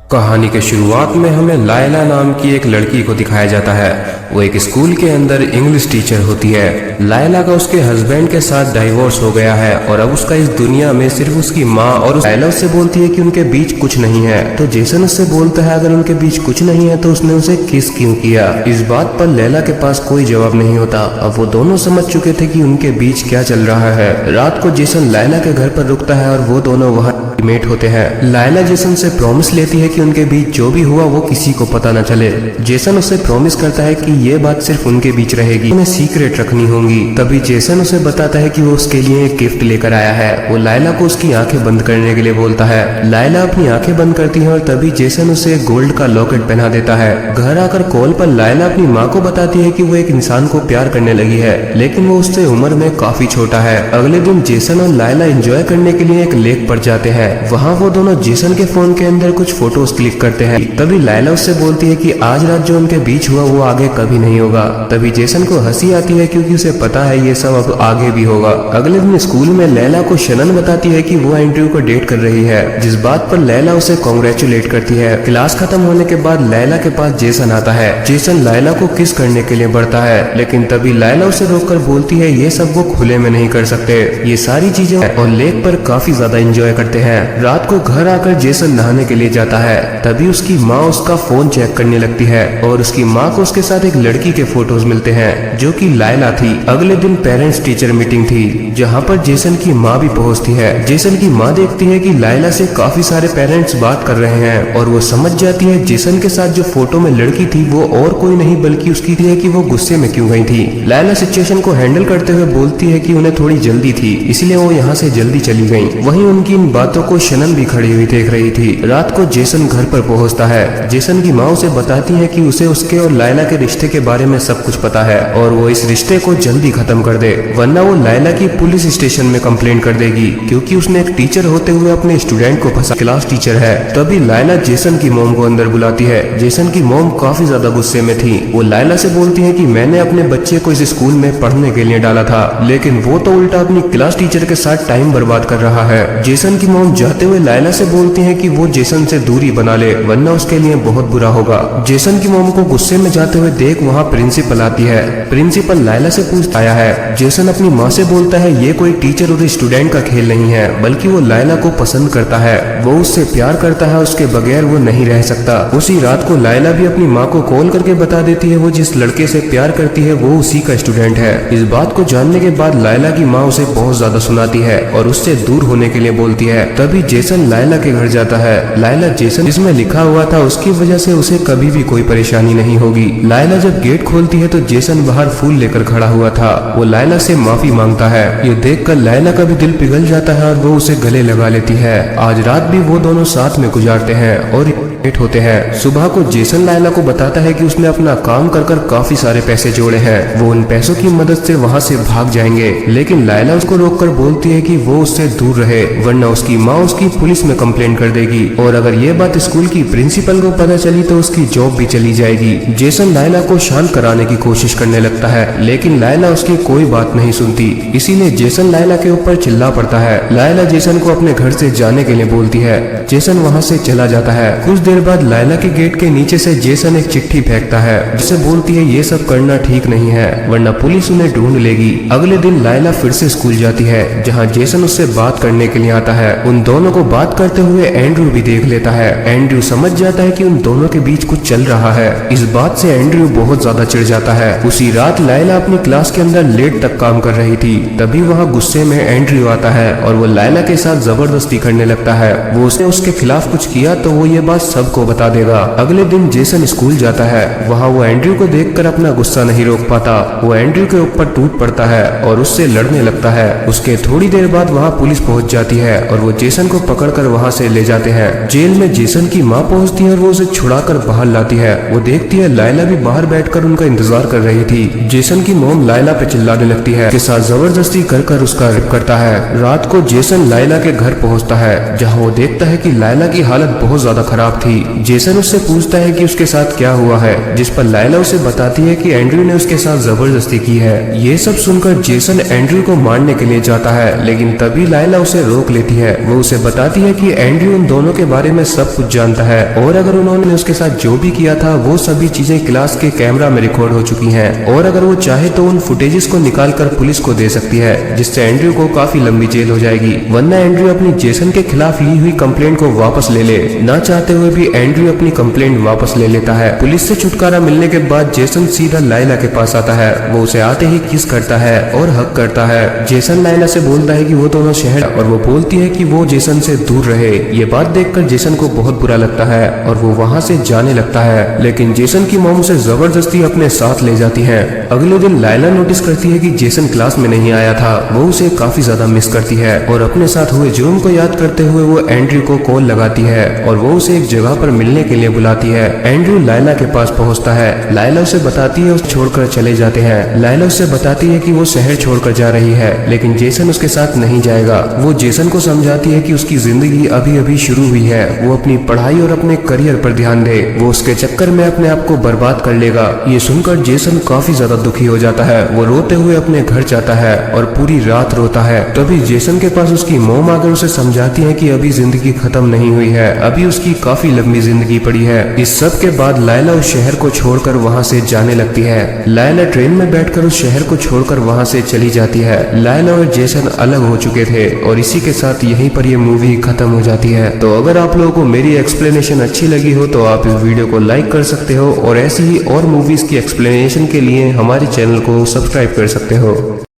कहानी के शुरुआत में हमें लायला नाम की एक लड़की को दिखाया जाता है। वो एक स्कूल के अंदर इंग्लिश टीचर होती है। लायला का उसके हस्बैंड के साथ डाइवोर्स हो गया है और अब उसका इस दुनिया में सिर्फ उसकी माँ और लायला उससे बोलती है कि उनके बीच कुछ नहीं है। तो जेसन उससे बोलता है अगर उनके बीच कुछ नहीं है तो उसने उसे किस क्यों किया। इस बात पर लैला के पास कोई जवाब नहीं होता। अब वो दोनों समझ चुके थे कि उनके बीच क्या चल रहा है। रात को जेसन लायला के घर पर रुकता है और वो दोनों वहाँ मेट होते हैं। लायला जेसन से प्रॉमिस लेती है कि उनके बीच जो भी हुआ वो किसी को पता न चले। जेसन उसे प्रॉमिस करता है कि ये बात सिर्फ उनके बीच रहेगी, उन्हें सीक्रेट रखनी होगी। तभी जेसन उसे बताता है कि वो उसके लिए एक गिफ्ट लेकर आया है। वो लायला को उसकी आंखें बंद करने के लिए बोलता है। लायला अपनी आंखें बंद करती है और तभी जेसन उसे गोल्ड का लॉकेट पहना देता है। घर आकर कॉल पर लायला अपनी माँ को बताती है कि वो एक इंसान को प्यार करने लगी है, लेकिन वो उससे उम्र में काफी छोटा है। अगले दिन जेसन और लायला एंजॉय करने के लिए एक लेक पर जाते हैं। वहाँ वो दोनों जेसन के फोन के अंदर कुछ फोटोज क्लिक करते हैं। तभी लायला उससे बोलती है कि आज रात जो उनके बीच हुआ वो आगे कभी नहीं होगा। तभी जेसन को हंसी आती है क्योंकि उसे पता है ये सब अब आगे भी होगा। अगले दिन स्कूल में लैला को शनन बताती है कि वो एंड्रयू को डेट कर रही है, जिस बात पर लैला उसे कांग्रेचुलेट करती है। क्लास खत्म होने के बाद लैला के पास जेसन आता है। जेसन लैला को किस करने के लिए बढ़ता है, लेकिन तभी लैला उसे रोककर बोलती है ये सब वो खुले में नहीं कर सकते, ये सारी चीजें और लेक पर काफी ज्यादा एंजॉय करते हैं। रात को घर आकर जेसन नहाने के लिए जाता है। तभी उसकी माँ उसका फोन चेक करने लगती है और उसकी माँ को उसके साथ एक लड़की के फोटोज मिलते हैं जो कि लायला थी। अगले दिन पेरेंट्स टीचर मीटिंग थी जहाँ पर जेसन की माँ भी पहुँचती है। जेसन की माँ देखती है कि लायला से काफी सारे पेरेंट्स बात कर रहे हैं और वो समझ जाती है जेसन के साथ जो फोटो में लड़की थी वो और कोई नहीं बल्कि उसकी थी कि वो गुस्से में क्यों गई थी। लायला सिचुएशन को हैंडल करते हुए बोलती है कि उन्हें थोड़ी जल्दी थी इसलिए वो यहाँ से जल्दी चली गई। वहीं उनकी इन बातों को शनन भी खड़ी हुई देख रही थी। रात को जेसन घर पर पहुंचता है। जेसन की माँ उसे बताती है कि उसे उसके और लायला के रिश्ते के बारे में सब कुछ पता है और वो इस रिश्ते को जल्दी खत्म कर दे, वरना वो लायला की पुलिस स्टेशन में कंप्लेंट कर देगी क्योंकि उसने एक टीचर होते हुए अपने स्टूडेंट को फंसा। क्लास टीचर है। तभी लायला जेसन की मॉम को अंदर बुलाती है। जेसन की मॉम काफी ज्यादा गुस्से में थी। वो लायला से बोलती है कि मैंने अपने बच्चे को इस स्कूल में पढ़ने के लिए डाला था, लेकिन वो तो उल्टा अपनी क्लास टीचर के साथ टाइम बर्बाद कर रहा है। जेसन की मॉम जाते हुए लायला से बोलती है कि वो जेसन से दूरी बना ले, वरना उसके लिए बहुत बुरा होगा। जेसन की मॉम को गुस्से में जाते हुए देख वहाँ प्रिंसिपल आती है। प्रिंसिपल लायला से पूछता है। जेसन अपनी माँ से बोलता है ये कोई टीचर और स्टूडेंट का खेल नहीं है, बल्कि वो लायला को पसंद करता है, वो उससे प्यार करता है, उसके बगैर वो नहीं रह सकता। उसी रात को लायला भी अपनी माँ को कॉल करके बता देती है वो जिस लड़के से प्यार करती है वो उसी का स्टूडेंट है। इस बात को जानने के बाद लायला की माँ उसे बहुत ज्यादा सुनाती है और उससे दूर होने के लिए बोलती है। तभी जेसन लायला के घर जाता है। लायला जेसन जिसमें लिखा हुआ था उसकी वजह से उसे कभी भी कोई परेशानी नहीं होगी। लायला जब गेट खोलती है तो जेसन बाहर फूल लेकर खड़ा हुआ था। वो लायला से माफी मांगता है। ये देखकर लायला का भी दिल पिघल जाता है और वो उसे गले लगा लेती है। आज रात भी वो दोनों साथ में गुजारते हैं और होते हैं। सुबह को जेसन लायला को बताता है कि उसने अपना काम कर कर काफी सारे पैसे जोड़े हैं, वो उन पैसों की मदद से वहाँ से भाग जाएंगे, लेकिन लायला उसको रोककर बोलती है कि वो उससे दूर रहे, वरना उसकी माँ उसकी पुलिस में कंप्लेंट कर देगी और अगर ये बात स्कूल की प्रिंसिपल को पता चली तो उसकी जॉब भी चली जाएगी। जेसन लायला को शांत कराने की कोशिश करने लगता है, लेकिन लायला उसकी कोई बात नहीं सुनती, इसीलिए जेसन लायला के ऊपर चिल्ला पड़ता है। लायला जेसन को अपने घर से जाने के लिए बोलती है। जेसन वहाँ से चला जाता है। कुछ देर बाद लायला के गेट के नीचे से जेसन एक चिट्ठी फेंकता है जिसे बोलती है ये सब करना ठीक नहीं है, वरना पुलिस उन्हें ढूंढ लेगी। अगले दिन लायला फिर से स्कूल जाती है जहाँ जेसन उससे बात करने के लिए आता है। उन दोनों को बात करते हुए एंड्रयू भी देख लेता है। एंड्रयू समझ जाता है कि उन दोनों के बीच कुछ चल रहा है। इस बात से एंड्रयू बहुत ज्यादा चिढ़ जाता है। उसी रात लायला अपनी क्लास के अंदर लेट तक काम कर रही थी। तभी वहाँ गुस्से में एंड्रयू आता है और वो लायला के साथ जबरदस्ती करने लगता है। वो उसके खिलाफ कुछ किया तो वो ये बात सबको बता देगा। अगले दिन जेसन स्कूल जाता है। वहाँ वो एंड्रयू को देखकर अपना गुस्सा नहीं रोक पाता। वो एंड्रयू के ऊपर टूट पड़ता है और उससे लड़ने लगता है। उसके थोड़ी देर बाद वहाँ पुलिस पहुँच जाती है और वो जेसन को पकड़कर वहाँ से ले जाते हैं। जेल में जेसन की माँ पहुँचती है और वो उसे छुड़ाकर बाहर लाती है। वो देखती है लायला भी बाहर बैठकर उनका इंतजार कर रही थी। जेसन की मॉम लायला पे चिल्लाने लगती है, के साथ जबरदस्ती कर उसका रेप करता है। रात को जेसन लायला के घर पहुँचता है जहाँ वो देखता है कि लायला की हालत बहुत ज्यादा खराब थी। थी। जेसन उससे पूछता है कि उसके साथ क्या हुआ है, जिस पर लायला उसे बताती है कि एंड्रयू ने उसके साथ जबरदस्ती की है। ये सब सुनकर जेसन एंड्रयू को मारने के लिए जाता है, लेकिन तभी लायला उसे रोक लेती है। वो उसे बताती है कि एंड्रयू उन दोनों के बारे में सब कुछ जानता है और अगर उन्होंने उसके साथ जो भी किया था वो सभी चीजें क्लास के कैमरा में रिकॉर्ड हो चुकी हैं और अगर वो चाहे तो उन फुटेजेस को निकालकर पुलिस को दे सकती है, जिससे एंड्रयू को काफी लंबी जेल हो जाएगी। वरना एंड्रयू अपनी जेसन के खिलाफ ली हुई कंप्लेंट को वापस ले ले। ना चाहते हुए भी एंड्रयू अपनी कंप्लेंट वापस ले लेता है। पुलिस से छुटकारा मिलने के बाद जेसन सीधा लायला के पास आता है। वो उसे आते ही किस करता है और हक करता है। जेसन लायला से बोलता है कि वो दोनों शहर और वो बोलती है कि वो जेसन से दूर रहे। ये बात देखकर जेसन को बहुत बुरा लगता है और वो वहाँ से जाने लगता है, लेकिन जेसन की मॉम उसे जबरदस्ती अपने साथ ले जाती है। अगले दिन लायला नोटिस करती है कि जेसन क्लास में नहीं आया था। वो उसे काफी ज्यादा मिस करती है और अपने साथ हुए जुर्म को याद करते हुए वो एंड्रयू को कॉल लगाती है और वो उसे एक जगह पर मिलने के लिए बुलाती है। एंड्रयू लायला के पास पहुंचता है। लायला उसे बताती है उसे छोड़कर चले जाते हैं। लायला उसे बताती है कि वो शहर छोड़कर जा रही है, लेकिन जेसन उसके साथ नहीं जाएगा। वो जेसन को समझाती है कि उसकी जिंदगी अभी अभी शुरू हुई है, वो अपनी पढ़ाई और अपने करियर पर ध्यान दे, वो उसके चक्कर में अपने आप को बर्बाद कर लेगा। ये सुनकर जेसन काफी ज्यादा दुखी हो जाता है। वो रोते हुए अपने घर जाता है और पूरी रात रोता है। तभी जेसन के पास उसकी मॉम आकर उसे समझाती है कि अभी जिंदगी खत्म नहीं हुई है, अभी उसकी काफी लंबी जिंदगी पड़ी है। इस सब के बाद लायला उस शहर को छोड़कर वहाँ से जाने लगती है। लायला ट्रेन में बैठकर उस शहर को छोड़कर वहाँ से चली जाती है। लायला और जेसन अलग हो चुके थे और इसी के साथ यहीं पर ये मूवी खत्म हो जाती है। तो अगर आप लोगों को मेरी एक्सप्लेनेशन अच्छी लगी हो तो आप इस वीडियो को लाइक कर सकते हो और ऐसी ही और मूवीज की एक्सप्लेनेशन के लिए हमारे चैनल को सब्सक्राइब कर सकते हो।